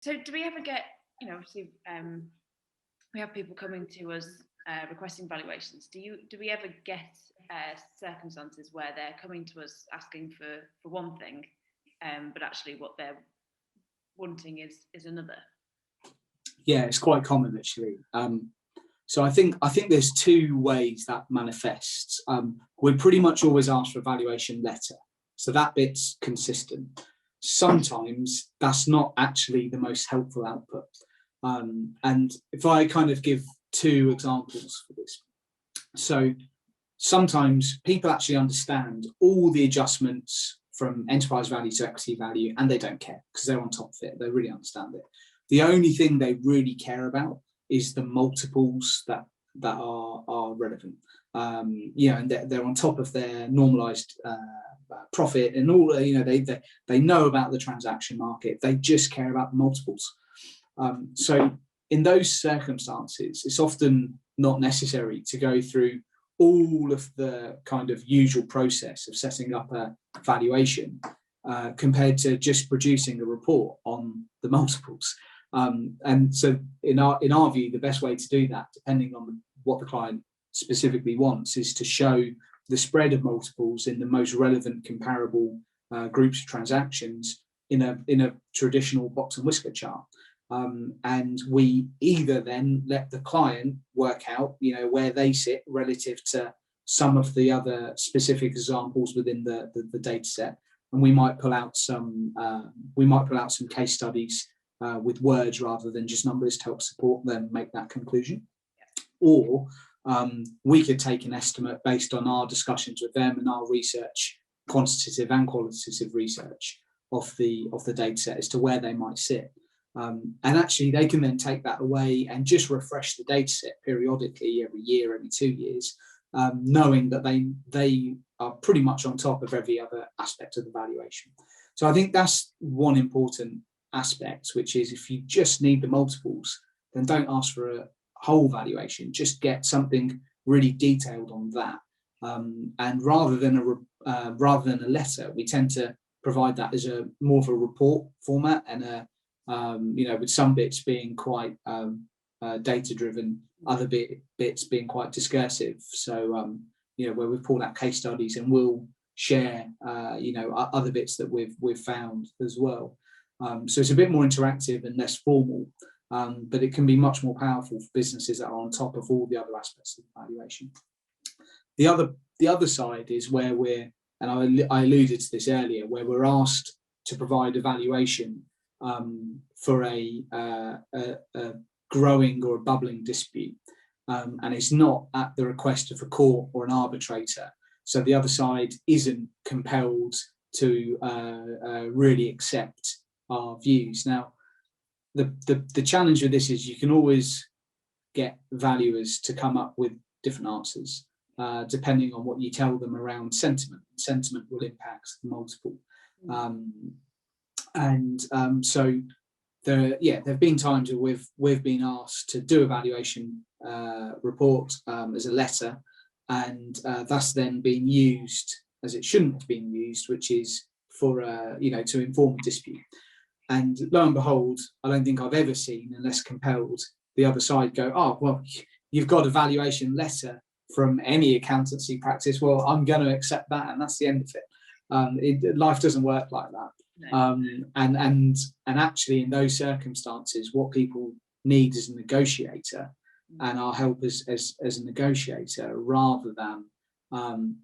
So do we ever get, obviously we have people coming to us requesting valuations. Do we ever get circumstances where they're coming to us asking for one thing, but actually what they're wanting is another? Yeah, it's quite common actually. So I think there's two ways that manifests. We pretty much always ask for a valuation letter, so that bit's consistent. Sometimes that's not actually the most helpful output. And if I kind of give two examples for this, so sometimes people actually understand all the adjustments from enterprise value to equity value, and they don't care because they're on top of it. They really understand it. The only thing they really care about is the multiples that are relevant. And they're on top of their normalized profit and all. They know about the transaction market. They just care about the multiples. So in those circumstances, it's often not necessary to go through all of the kind of usual process of setting up a valuation compared to just producing a report on the multiples. And so in our view, the best way to do that, depending on what the client specifically wants, is to show the spread of multiples in the most relevant comparable groups of transactions in a traditional box and whisker chart. And we either then let the client work out, where they sit relative to some of the other specific examples within the data set, and we might pull out some case studies with words rather than just numbers to help support them make that conclusion. Or we could take an estimate based on our discussions with them and our research, quantitative and qualitative research of the data set as to where they might sit. And actually they can then take that away and just refresh the data set periodically, every year, every 2 years, knowing that they are pretty much on top of every other aspect of the valuation. So I think that's one important aspect, which is if you just need the multiples, then don't ask for a whole valuation, just get something really detailed on that. And rather than a letter, we tend to provide that as a more of a report format, and with some bits being quite data driven, other bits being quite discursive. So where we've pulled out case studies and we'll share other bits that we've found as well. So it's a bit more interactive and less formal, but it can be much more powerful for businesses that are on top of all the other aspects of the valuation. The other side is where I alluded to this earlier, where we're asked to provide a valuation for a growing or a bubbling dispute, and it's not at the request of a court or an arbitrator. So the other side isn't compelled to really accept our views. Now, the challenge with this is you can always get valuers to come up with different answers depending on what you tell them around sentiment. Sentiment will impact the multiple. So there have been times where we've been asked to do a valuation report as a letter, and that's then been used as it shouldn't have been used, which is for to inform a dispute. And lo and behold, I don't think I've ever seen, unless compelled, the other side go, "Oh, well, you've got a valuation letter from any accountancy practice. Well, I'm going to accept that, and that's the end of it." Life doesn't work like that. No. And actually, in those circumstances, what people need is a negotiator, and our help as a negotiator rather than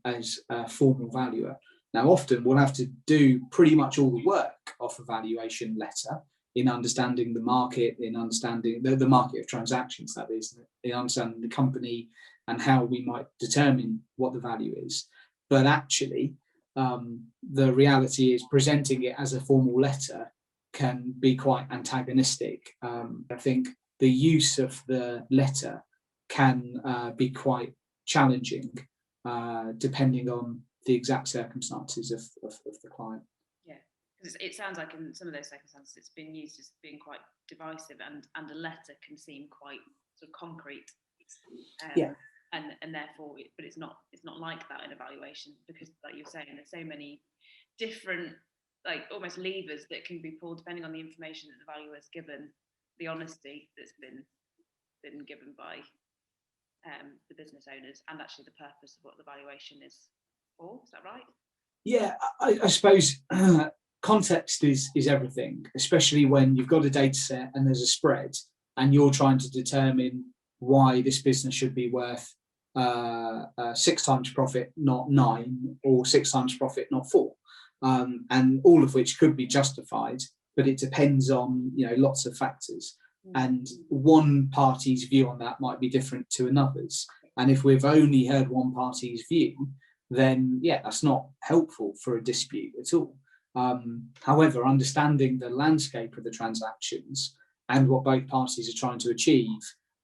as a formal valuer. Now, often we'll have to do pretty much all the work of a valuation letter in understanding the market, in understanding the market of transactions, that is, in understanding the company and how we might determine what the value is. But actually, the reality is presenting it as a formal letter can be quite antagonistic. I think the use of the letter can be quite challenging depending on the exact circumstances of the client. Yeah, because it sounds like in some of those circumstances it's been used as being quite divisive, and a letter can seem quite sort of concrete. And therefore, but it's not like that in evaluation, because, like you're saying, there's so many different like almost levers that can be pulled depending on the information that the valuer is given, the honesty that's been given by the business owners, and actually the purpose of what the valuation is for. Is that right? Yeah, I suppose context is everything, especially when you've got a data set and there's a spread and you're trying to determine why this business should be worth 6 times profit, not 9, or 6 times profit, not 4, and all of which could be justified, but it depends on lots of factors, and one party's view on that might be different to another's. And if we've only heard one party's view, then yeah, that's not helpful for a dispute at all. However, understanding the landscape of the transactions and what both parties are trying to achieve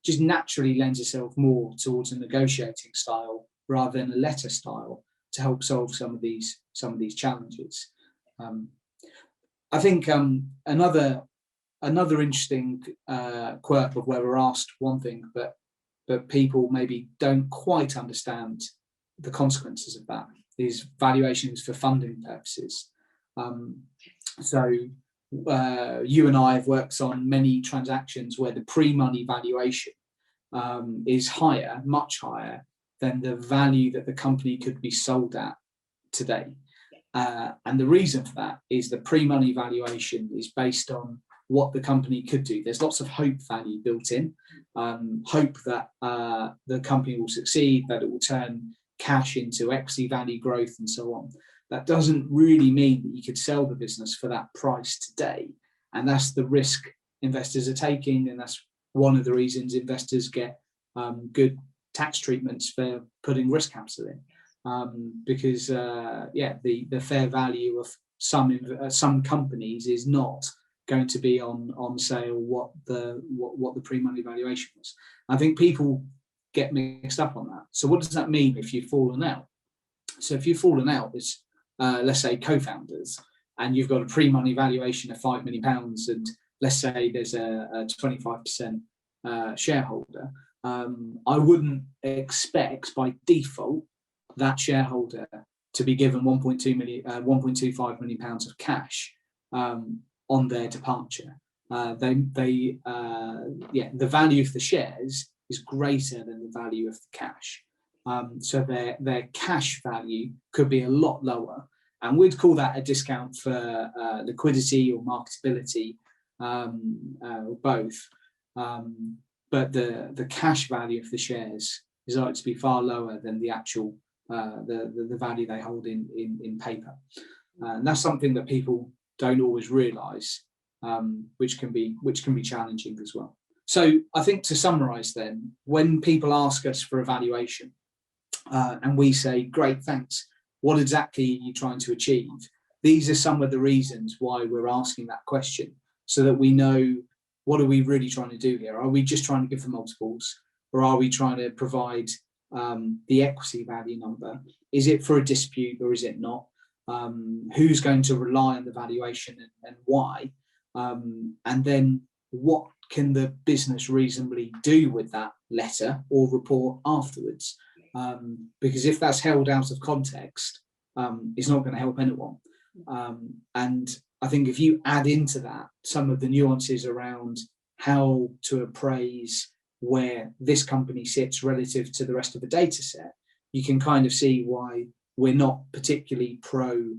just naturally lends itself more towards a negotiating style rather than a letter style to help solve some of these challenges. I think another interesting quirk of where we're asked one thing, but people maybe don't quite understand the consequences of that, is valuations for funding purposes. So you and I have worked on many transactions where the pre-money valuation is higher, much higher than the value that the company could be sold at today. And the reason for that is the pre-money valuation is based on what the company could do. There's lots of hope value built in, hope that the company will succeed, that it will turn cash into equity value growth and so on. That doesn't really mean that you could sell the business for that price today. And that's the risk investors are taking. And that's one of the reasons investors get good tax treatments for putting risk capital in. Because the fair value of some companies is not going to be on sale what the pre-money valuation was. I think people get mixed up on that. So what does that mean if you've fallen out? So if you've fallen out as let's say co-founders, and you've got a pre-money valuation of £5 million, and let's say there's a 25% shareholder, I wouldn't expect by default that shareholder to be given £1.25 million of cash on their departure. The value of the shares is greater than the value of the cash. So their cash value could be a lot lower, and we'd call that a discount for liquidity or marketability, or both. But the cash value of the shares is likely to be far lower than the actual the value they hold in paper, and that's something that people don't always realise, which can be challenging as well. So I think, to summarise then, when people ask us for a valuation, and we say, great, thanks, what exactly are you trying to achieve? These are some of the reasons why we're asking that question, so that we know, what are we really trying to do here? Are we just trying to give the multiples, or are we trying to provide the equity value number? Is it for a dispute or is it not? Who's going to rely on the valuation and why? And then what can the business reasonably do with that letter or report afterwards? Because if that's held out of context, it's not going to help anyone. And I think if you add into that some of the nuances around how to appraise where this company sits relative to the rest of the data set, you can kind of see why we're not particularly pro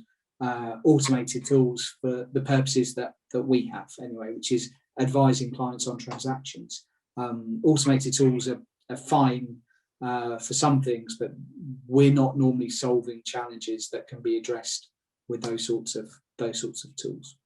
automated tools for the purposes that we have anyway, which is advising clients on transactions. Automated tools are fine for some things, but we're not normally solving challenges that can be addressed with those sorts of tools.